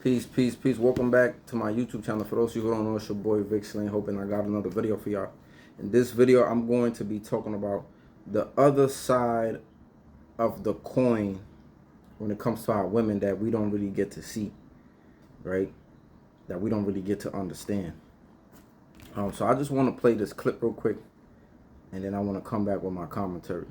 Peace, peace, peace. Welcome back to my YouTube channel. For those of you who don't know, it's your boy Vic Slane, hoping I got another video for y'all. In this video, I'm going to be talking about the other side of the coin when it comes to our women that we don't really get to see, right? That we don't really get to understand. So I just want to play this clip real quick, and then I want to come back with my commentary.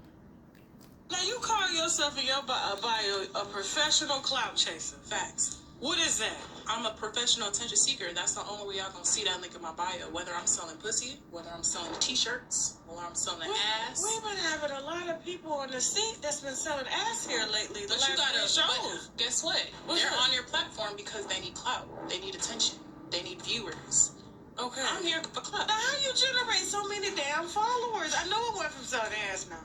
Now, you call yourself in your bio a professional clout chaser. Facts. What is that? I'm a professional attention seeker. That's the only way y'all gonna see that link in my bio. Whether I'm selling pussy, whether I'm selling t-shirts, or I'm selling ass. We've been having a lot of people on the seat that's been selling ass here lately. But you gotta shows. But guess what? They're on your platform because they need clout. They need attention. They need viewers. Okay. I'm here for clout. Now, how you generate so many damn followers? I know it went from selling ass now.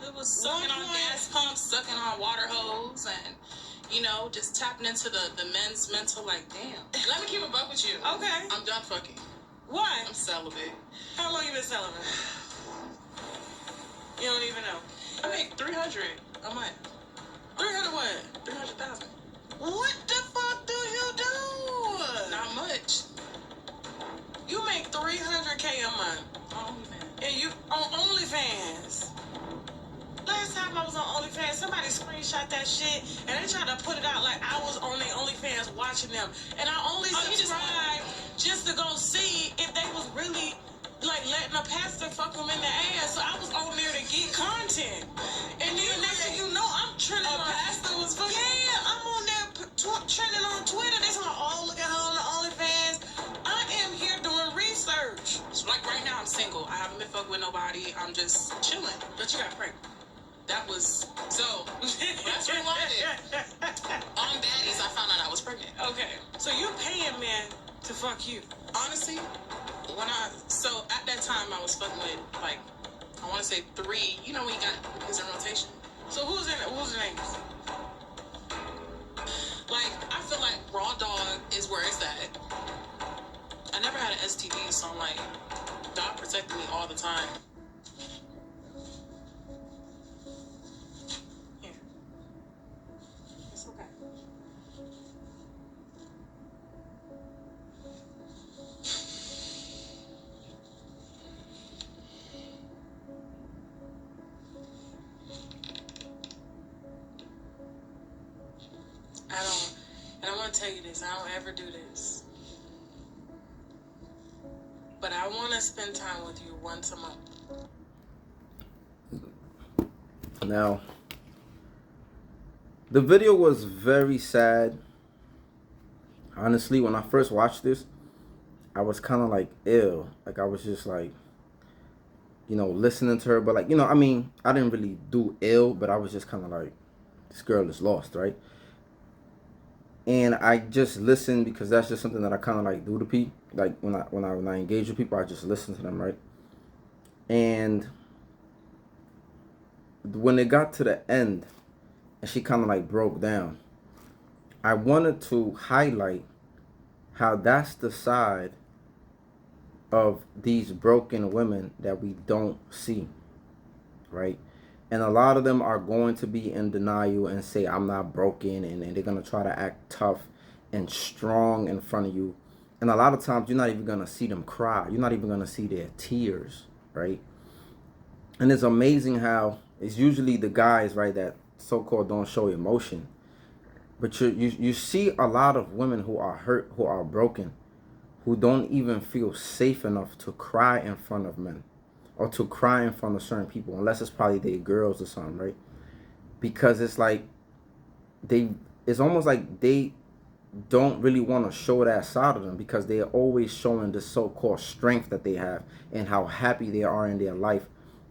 It was sucking on gas pumps, sucking on water hose, and, you know, just tapping into the men's mental, like, damn. Let me keep a buck with you. Okay. I'm done fucking. Why? I'm celibate. How long you been celibate? You don't even know. I make 300 a month. 300 what? 300,000. What the fuck do you do? Not much. You make 300K a month. On OnlyFans. And you on OnlyFans. Last time I was on OnlyFans, somebody screenshot that shit and they tried to put it out like I was on their OnlyFans watching them. And I only subscribed just to go see if they was really like letting a pastor fuck them in the ass. So I was on there to get content. And then next thing you know, I'm trending on. A pastor was fucking? Yeah, I'm on there trending on Twitter. They talking, oh, look at her on the OnlyFans. I am here doing research. So like right now, I'm single. I haven't been fucked with nobody. I'm just chilling. But you got pregnant. That was, so, that's rewind it. On Baddies, I found out I was pregnant. Okay. So you paying men to fuck you? Honestly, so at that time, I was fucking with, like, I want to say 3, you know when you got niggas in rotation. So who's the names? Like, I feel like Raw Dog is where it's at. I never had an STD, so I'm like, God protected me all the time. And I'm going to tell you this, I don't ever do this. But I want to spend time with you once a month. Now, the video was very sad. Honestly, when I first watched this, I was kind of like ill. Like, I was just like, you know, listening to her. But like, you know, I mean, I didn't really do ill, but I was just kind of like, this girl is lost, right? And I just listen because that's just something that I kind of like do to people. Like when I engage with people, I just listen to them, right? And when it got to the end, and she kind of like broke down, I wanted to highlight how that's the side of these broken women that we don't see, right? And a lot of them are going to be in denial and say, I'm not broken. And they're going to try to act tough and strong in front of you. And a lot of times you're not even going to see them cry. You're not even going to see their tears, right? And it's amazing how it's usually the guys, right, that so-called don't show emotion. But you see a lot of women who are hurt, who are broken, who don't even feel safe enough to cry in front of men. Or to cry in front of certain people, unless it's probably their girls or something, right? Because it's like it's almost like they don't really want to show that side of them because they're always showing the so-called strength that they have and how happy they are in their life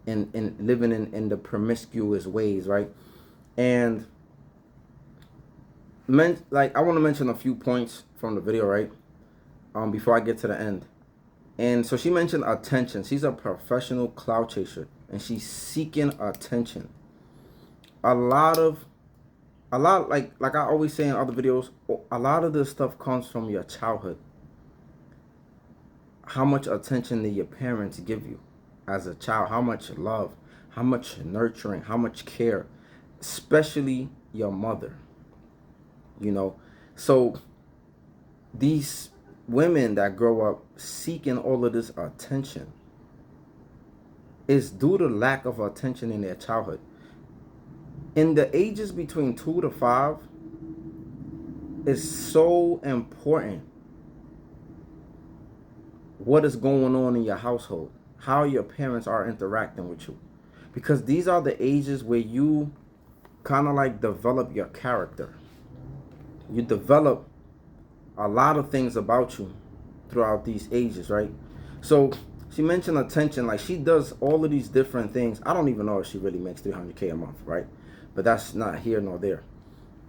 and living in the promiscuous ways, right? And like I want to mention a few points from the video, right? Before I get to the end. And so she mentioned attention. She's a professional clout chaser and she's seeking attention. A lot like I always say in other videos, a lot of this stuff comes from your childhood. How much attention did your parents give you as a child? How much love, how much nurturing, how much care, especially your mother, you know? So these women that grow up seeking all of this attention is due to lack of attention in their childhood. In the ages between 2 to 5, it's so important what is going on in your household, how your parents are interacting with you. Because these are the ages where you kind of like develop your character. You develop a lot of things about you throughout these ages, right? So she mentioned attention, like she does all of these different things. I don't even know if she really makes 300K a month, right? But that's not here nor there.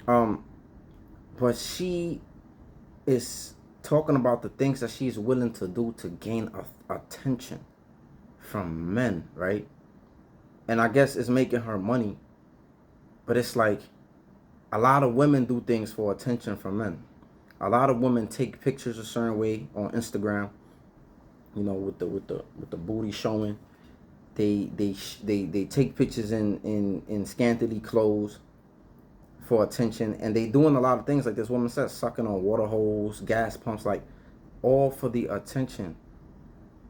But she is talking about the things that she's willing to do to gain attention from men, right? And I guess it's making her money. But it's like a lot of women do things for attention from men. A lot of women take pictures a certain way on Instagram, you know, with the booty showing. They take pictures in scantily clothes for attention, and they doing a lot of things like this woman says, sucking on water holes, gas pumps, like all for the attention,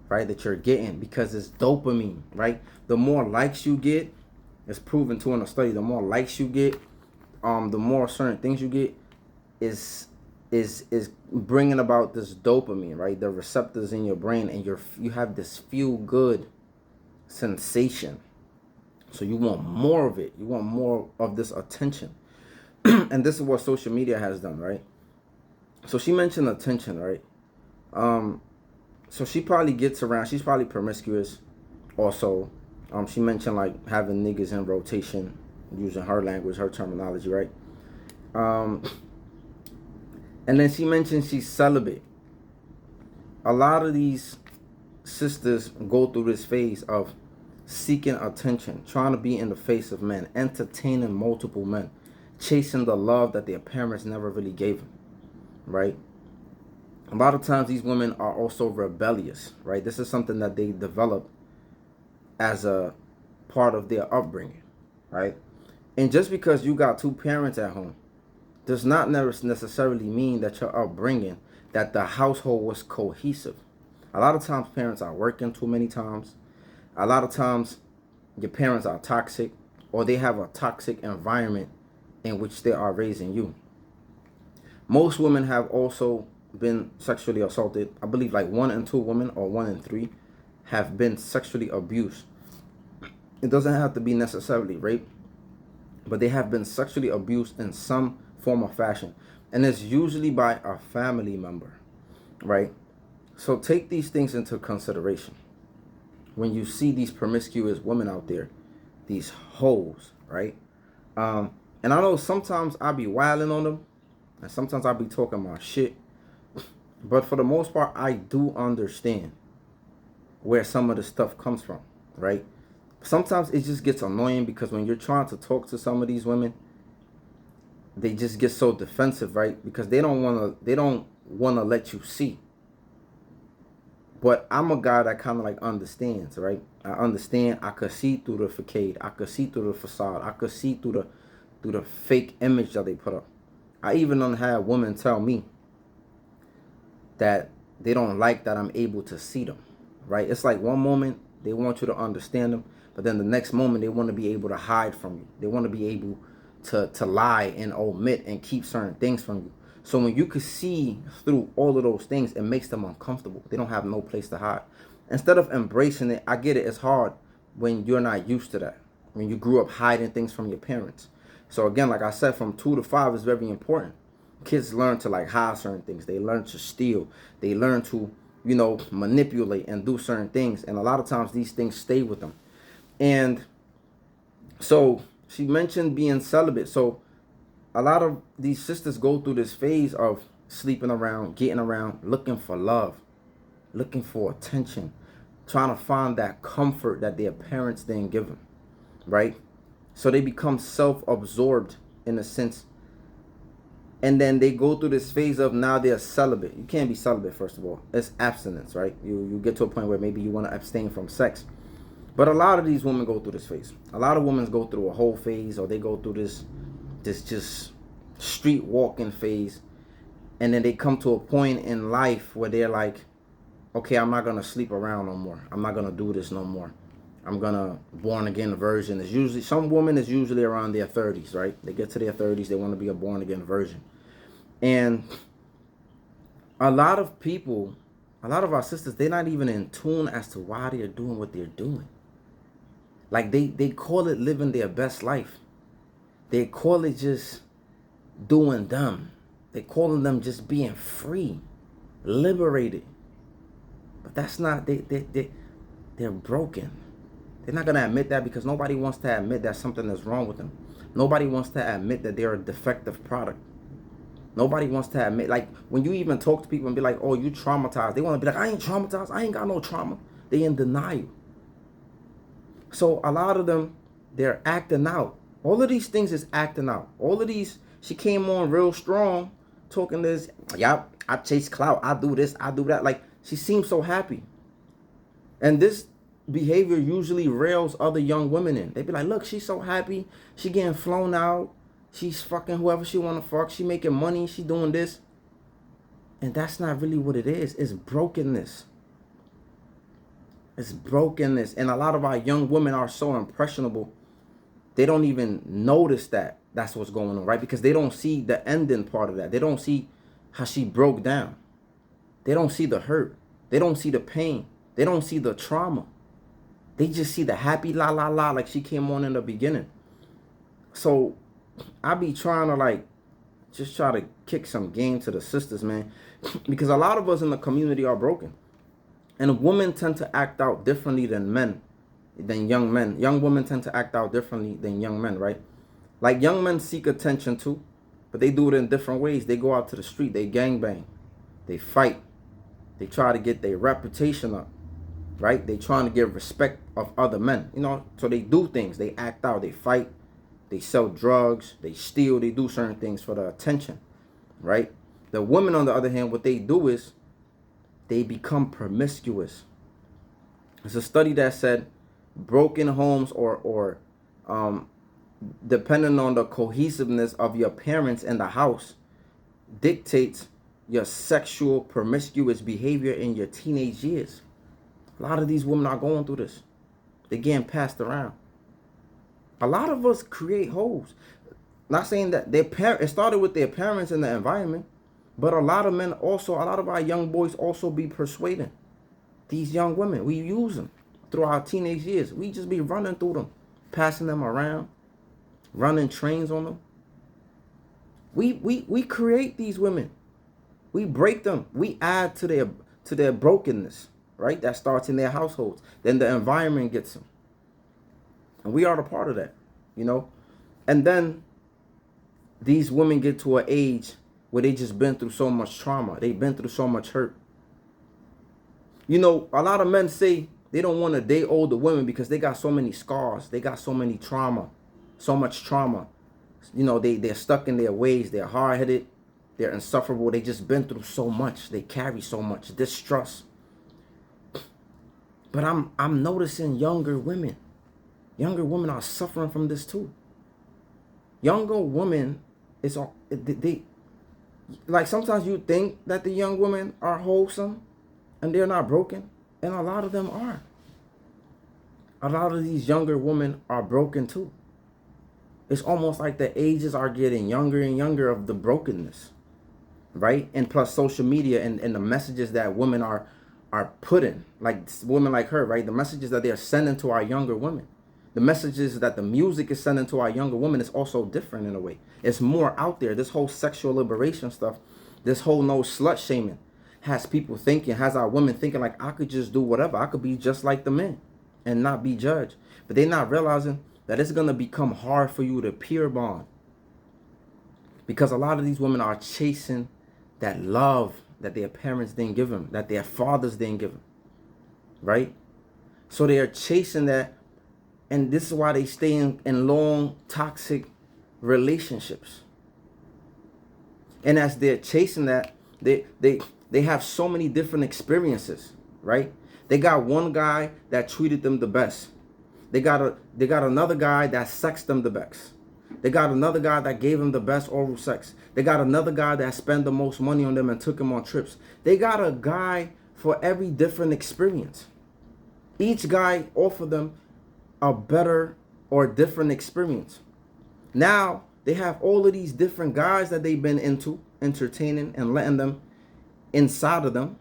right, that you're getting, because it's dopamine, right? The more likes you get, it's proven to in a study, the more likes you get, the more certain things you get is bringing about this dopamine, right? The receptors in your brain, and you have this feel good sensation. So you want more of it. You want more of this attention. And this is what social media has done, right? So she mentioned attention, right? So she probably gets around. She's probably promiscuous also. She mentioned like having niggas in rotation, using her language, her terminology, right? And then she mentioned she's celibate. A lot of these sisters go through this phase of seeking attention, trying to be in the face of men, entertaining multiple men, chasing the love that their parents never really gave them, right? A lot of times these women are also rebellious, right? This is something that they develop as a part of their upbringing, right? And just because you got two parents at home does not necessarily mean that your upbringing, that the household was cohesive. A lot of times parents are working too many times. A lot of times your parents are toxic, or they have a toxic environment in which they are raising you. Most women have also been sexually assaulted. I believe like 1 in 2 women, or 1 in 3, have been sexually abused. It doesn't have to be necessarily rape, but they have been sexually abused in some form or fashion. And it's usually by a family member, right? So take these things into consideration when you see these promiscuous women out there, these hoes, right? And I know sometimes I be wilding on them, and sometimes I be talking my shit, but for the most part, I do understand where some of the stuff comes from, right? Sometimes it just gets annoying because when you're trying to talk to some of these women, they just get so defensive, right? Because they don't want to let you see. But I'm a guy that kind of like understands, right? I understand. I could see through the facade. I could see through the facade. I could see through the fake image that they put up. I even done had women tell me that they don't like that I'm able to see them, right? It's like one moment they want you to understand them, but then the next moment they want to be able to hide from you. They want to be able to lie and omit and keep certain things from you. So when you can see through all of those things, it makes them uncomfortable. They don't have no place to hide. Instead of embracing it, I get it, it's hard when you're not used to that, when you grew up hiding things from your parents. So again, like I said, from 2 to 5 is very important. Kids learn to like hide certain things. They learn to steal. They learn to, manipulate and do certain things. And a lot of times these things stay with them. And so she mentioned being celibate. So a lot of these sisters go through this phase of sleeping around, getting around, looking for love, looking for attention, trying to find that comfort that their parents didn't give them, right? So they become self-absorbed in a sense. And then they go through this phase of now they're celibate. You can't be celibate, first of all. It's abstinence, right? You get to a point where maybe you want to abstain from sex. But a lot of these women go through this phase. A lot of women go through a whole phase, or they go through this just street walking phase. And then they come to a point in life where they're like, okay, I'm not gonna sleep around no more. I'm not gonna do this no more. I'm gonna born again virgin. Is usually some woman is usually around their 30s, right? They get to their 30s, they want to be a born again virgin. And a lot of people, a lot of our sisters, they're not even in tune as to why they're doing what they're doing. Like they call it living their best life. They call it just doing them. They calling them just being free, liberated. But that's not, they're broken. They're not going to admit that because nobody wants to admit that something is wrong with them. Nobody wants to admit that they're a defective product. Nobody wants to admit, like when you even talk to people and be like, oh, you traumatized. They want to be like, I ain't traumatized. I ain't got no trauma. They in denial. So a lot of them, they're acting out. All of these things is acting out. All of these, she came on real strong, talking this, yeah, I chase clout. I do this, I do that. Like she seems so happy. And this behavior usually rails other young women in. They be like, look, she's so happy. She getting flown out. She's fucking whoever she want to fuck. She making money. She doing this. And that's not really what it is. It's brokenness. It's brokenness. And a lot of our young women are so impressionable. They don't even notice that that's what's going on, right? Because they don't see the ending part of that. They don't see how she broke down. They don't see the hurt. They don't see the pain. They don't see the trauma. They just see the happy la la la like she came on in the beginning. So I be trying to like just try to kick some game to the sisters, man. Because a lot of us in the community are broken. And women tend to act out differently than men, than young men. Young women tend to act out differently than young men, right? Like young men seek attention too, but they do it in different ways. They go out to the street, they gangbang, they fight, they try to get their reputation up, right? They trying to get respect of other men, you know? So they do things, they act out, they fight, they sell drugs, they steal, they do certain things for the attention, right? The women, on the other hand, what they do is they become promiscuous. There's a study that said broken homes or depending on the cohesiveness of your parents in the house dictates your sexual promiscuous behavior in your teenage years. A lot of these women are going through this. They're getting passed around. A lot of us create holes. Not saying that it started with their parents and the environment, but a lot of men also, a lot of our young boys also be persuading these young women. We use them through our teenage years. We just be running through them, passing them around, running trains on them. We create these women. We break them. We add to their brokenness, right? That starts in their households. Then the environment gets them. And we are a part of that, you know? And then these women get to an age where they just been through so much trauma. They've been through so much hurt. You know, a lot of men say they don't want to date older women because they got so many scars. They got so many trauma, so much trauma. You know, they're stuck in their ways. They're hard-headed. They're insufferable. They just been through so much. They carry so much distrust. But I'm noticing younger women. Younger women are suffering from this too. Younger women they like sometimes you think that the young women are wholesome and they're not broken, and a lot of them are. A lot of these younger women are broken too. It's almost like the ages are getting younger and younger of the brokenness, right? And plus social media and the messages that women are putting, like women like her, right? The messages that they're sending to our younger women. The messages that the music is sending to our younger women is also different in a way. It's more out there. This whole sexual liberation stuff, this whole no slut shaming has people thinking, has our women thinking like, I could just do whatever. I could be just like the men and not be judged. But they're not realizing that it's going to become hard for you to peer bond. Because a lot of these women are chasing that love that their parents didn't give them, that their fathers didn't give them, right? So they are chasing that. And this is why they stay in long, toxic relationships. And as they're chasing that, they have so many different experiences, right? They got one guy that treated them the best. They got another guy that sexed them the best. They got another guy that gave them the best oral sex. They got another guy that spent the most money on them and took them on trips. They got a guy for every different experience. Each guy offered them a better or different experience. Now they have all of these different guys that they've been into, entertaining and letting them inside of them,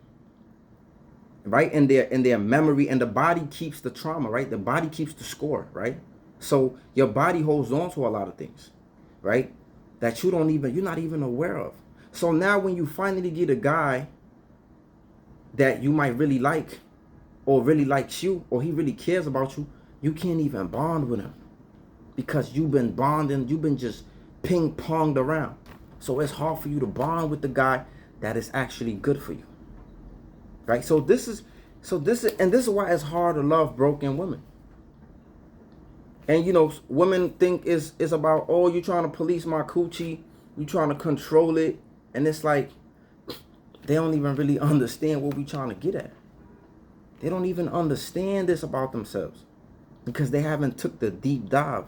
right? In their memory, and the body keeps the trauma, right? The body keeps the score, right? So your body holds on to a lot of things, right? That you're not even aware of. So now when you finally get a guy that you might really like, or really likes you, or he really cares about you, you can't even bond with him because you've been bonding, you've been just ping-ponged around. So it's hard for you to bond with the guy that is actually good for you, right? So this is why it's hard to love broken women. And you know, women think it's about, oh, you trying to police my coochie, you trying to control it, and it's like they don't even really understand what we trying to get at. They don't even understand this about themselves because they haven't took the deep dive.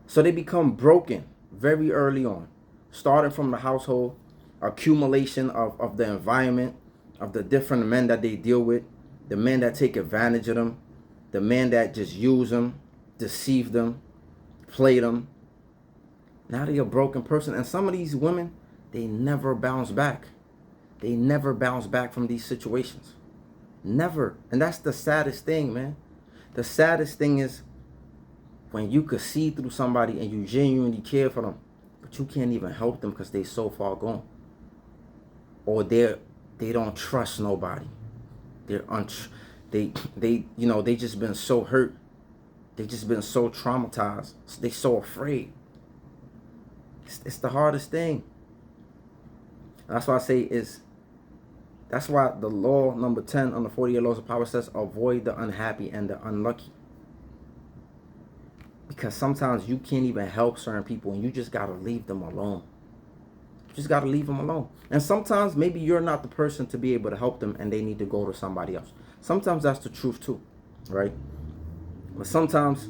So they become broken very early on, starting from the household, accumulation of the environment, of the different men that they deal with, the men that take advantage of them, the men that just use them, deceive them, play them. Now they're a broken person. And some of these women, they never bounce back. They never bounce back from these situations. Never. And that's the saddest thing, man. The saddest thing is when you could see through somebody and you genuinely care for them, but you can't even help them because they so far gone. Or they don't trust nobody. They just been so hurt. They just been so traumatized. They so afraid. It's the hardest thing. And that's why I say that's why the law number 10 on the 48 laws of power says avoid the unhappy and the unlucky. Because sometimes you can't even help certain people and you just got to leave them alone. You just got to leave them alone. And sometimes maybe you're not the person to be able to help them and they need to go to somebody else. Sometimes that's the truth too, right? But sometimes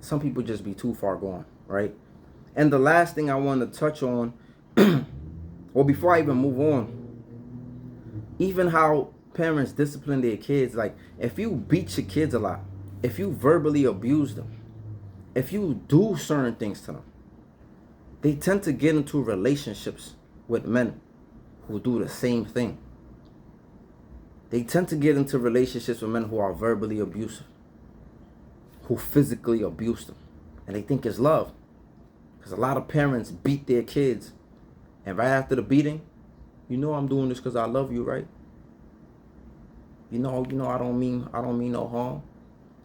some people just be too far gone, right? And the last thing I want to touch on, well, before I even move on, even how parents discipline their kids. Like if you beat your kids a lot, if you verbally abuse them, if you do certain things to them, they tend to get into relationships with men who do the same thing. They tend to get into relationships with men who are verbally abusive, who physically abuse them, and they think it's love. Because a lot of parents beat their kids, and right after the beating, you know I'm doing this because I love you, right? You know I don't mean no harm.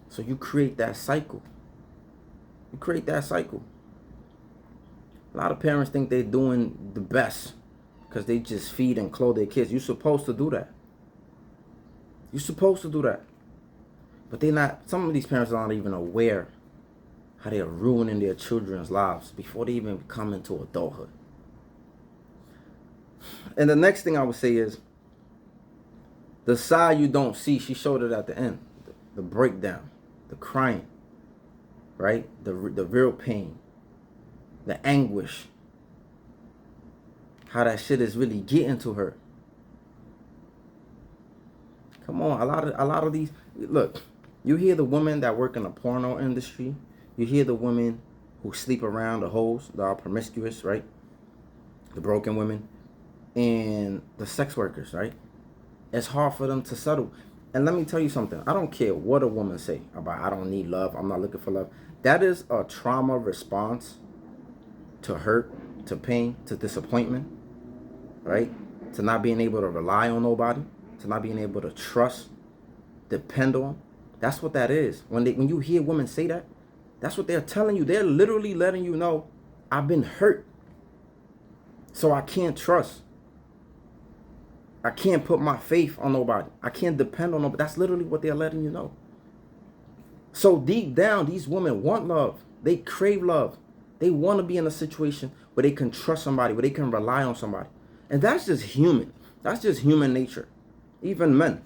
So you create that cycle. You create that cycle. A lot of parents think they're doing the best because they just feed and clothe their kids. You're supposed to do that. You're supposed to do that. But they're not. Some of these parents are not even aware how they're ruining their children's lives before they even come into adulthood. And the next thing I would say is the side you don't see. She showed it at the end. The breakdown, the crying, right? The real pain, the anguish. How that shit is really getting to her. Come on, a lot of these. Look, you hear the women that work in the porno industry. You hear the women who sleep around, the hoes that are promiscuous, right? The broken women. And the sex workers, right? It's hard for them to settle. And let me tell you something. I don't care what a woman say about I don't need love, I'm not looking for love. That is a trauma response to hurt, to pain, to disappointment, right? To not being able to rely on nobody, to not being able to trust, depend on. That's what that is. When you hear women say that, that's what they're telling you. They're literally letting you know, I've been hurt, so I can't trust. I can't put my faith on nobody. I can't depend on nobody. That's literally what they're letting you know. So deep down, these women want love. They crave love. They want to be in a situation where they can trust somebody, where they can rely on somebody. And that's just human. That's just human nature. Even men.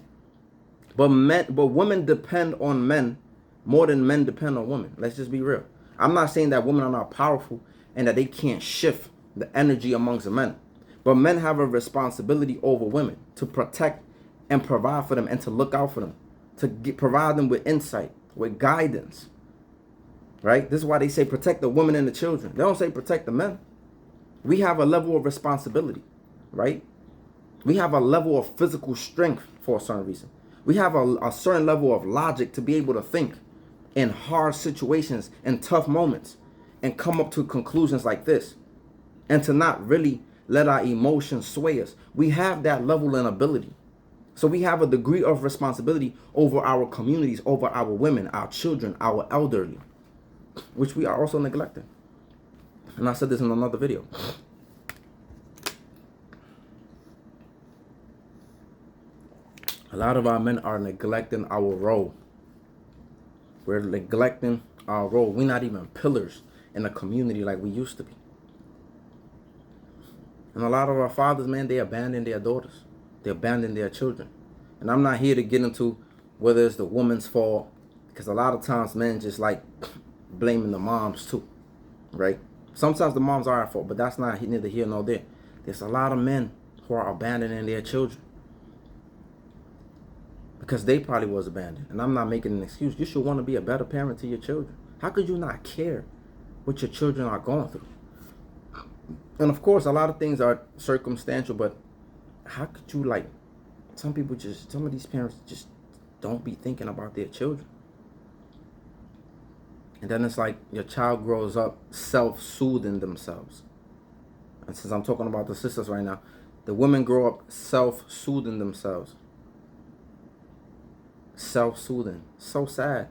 But women depend on men more than men depend on women. Let's just be real. I'm not saying that women are not powerful and that they can't shift the energy amongst the men. But men have a responsibility over women to protect and provide for them and to look out for them, to provide them with insight, with guidance. Right? This is why they say protect the women and the children. They don't say protect the men. We have a level of responsibility, right? We have a level of physical strength for a certain reason. We have a certain level of logic to be able to think in hard situations and tough moments and come up to conclusions like this and to not really let our emotions sway us. We have that level and ability. So we have a degree of responsibility over our communities, over our women, our children, our elderly, which we are also neglecting. And I said this in another video. A lot of our men are neglecting our role. We're neglecting our role. We're not even pillars in the community like we used to be. And a lot of our fathers, man, they abandon their daughters. They abandon their children. And I'm not here to get into whether it's the woman's fault, because a lot of times men just like blaming the moms too, right? Sometimes the moms are at fault, but that's not neither here nor there. There's a lot of men who are abandoning their children because they probably was abandoned. And I'm not making an excuse. You should want to be a better parent to your children. How could you not care what your children are going through? And of course, a lot of things are circumstantial, but how could you, like, some of these parents just don't be thinking about their children. And then it's like your child grows up self-soothing themselves. And since I'm talking about the sisters right now, the women grow up self-soothing themselves. Self-soothing. So sad.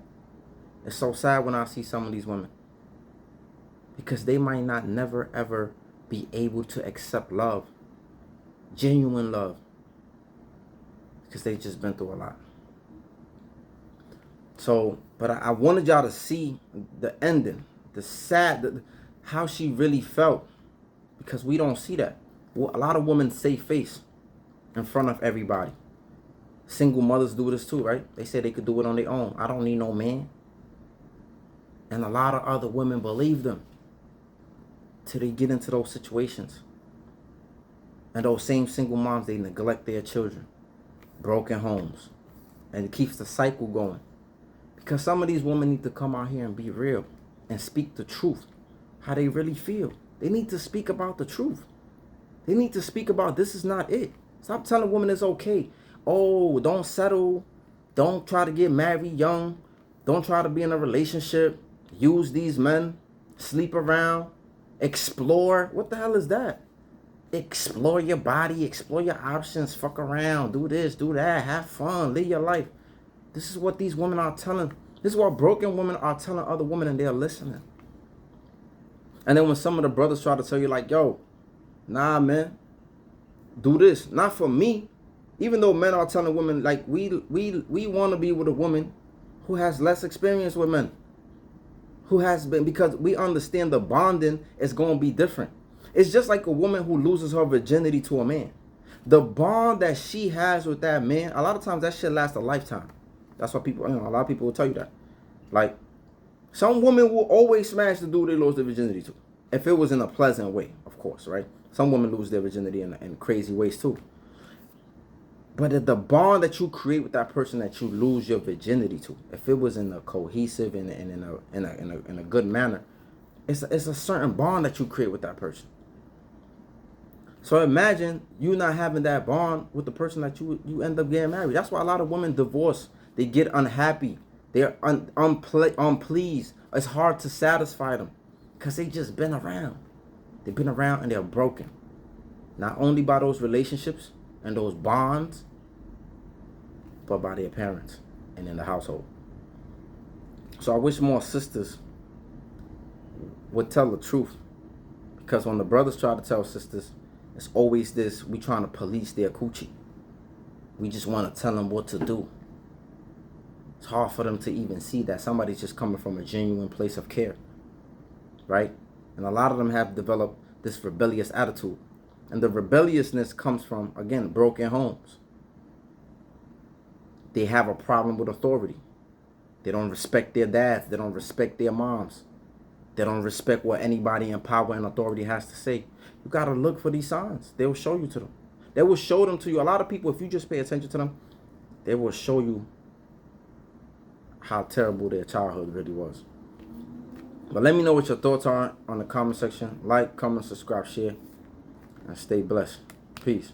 It's so sad when I see some of these women, because they might not never ever be able to accept love, genuine love, because they just been through a lot. So, but I wanted y'all to see the ending, the sad, how she really felt, because we don't see that. Well, a lot of women save face in front of everybody. Single mothers do this too, right? They say they could do it on their own. I don't need no man. And a lot of other women believe them till they get into those situations. And those same single moms, they neglect their children. Broken homes. And it keeps the cycle going. Because some of these women need to come out here and be real and speak the truth. How they really feel. They need to speak about the truth. They need to speak about this is not it. Stop telling women it's okay. Oh, don't settle. Don't try to get married young. Don't try to be in a relationship. Use these men. Sleep around. Explore. What the hell is that? Explore your body. Explore your options. Fuck around. Do this. Do that. Have fun. Live your life. This is what these women are telling. This is what broken women are telling other women, and they're listening. And then when some of the brothers try to tell you, like, yo, nah, man, do this. Not for me. Even though men are telling women, like, we want to be with a woman who has less experience with men. Who has been, because we understand the bonding is going to be different. It's just like a woman who loses her virginity to a man. The bond that she has with that man, a lot of times that shit lasts a lifetime. That's why people, a lot of people will tell you that. Like, some women will always smash the dude they lost their virginity to. If it was in a pleasant way, of course, right? Some women lose their virginity in crazy ways too. But the bond that you create with that person that you lose your virginity to, if it was in a cohesive and in a good manner, it's a certain bond that you create with that person. So imagine you not having that bond with the person that you end up getting married. That's why a lot of women divorce. They get unhappy. They're unpleased. It's hard to satisfy them because they just been around. They've been around and they're broken. Not only by those relationships and those bonds, but by their parents and in the household. So I wish more sisters would tell the truth, because when the brothers try to tell sisters, it's always this: we trying to police their coochie. We just want to tell them what to do. It's hard for them to even see that somebody's just coming from a genuine place of care, right? And a lot of them have developed this rebellious attitude. And the rebelliousness comes from, again, broken homes. They have a problem with authority. They don't respect their dads. They don't respect their moms. They don't respect what anybody in power and authority has to say. You got to look for these signs. They will show you to them. They will show them to you. A lot of people, if you just pay attention to them, they will show you how terrible their childhood really was. But let me know what your thoughts are on the comment section. Like, comment, subscribe, share, and stay blessed. Peace.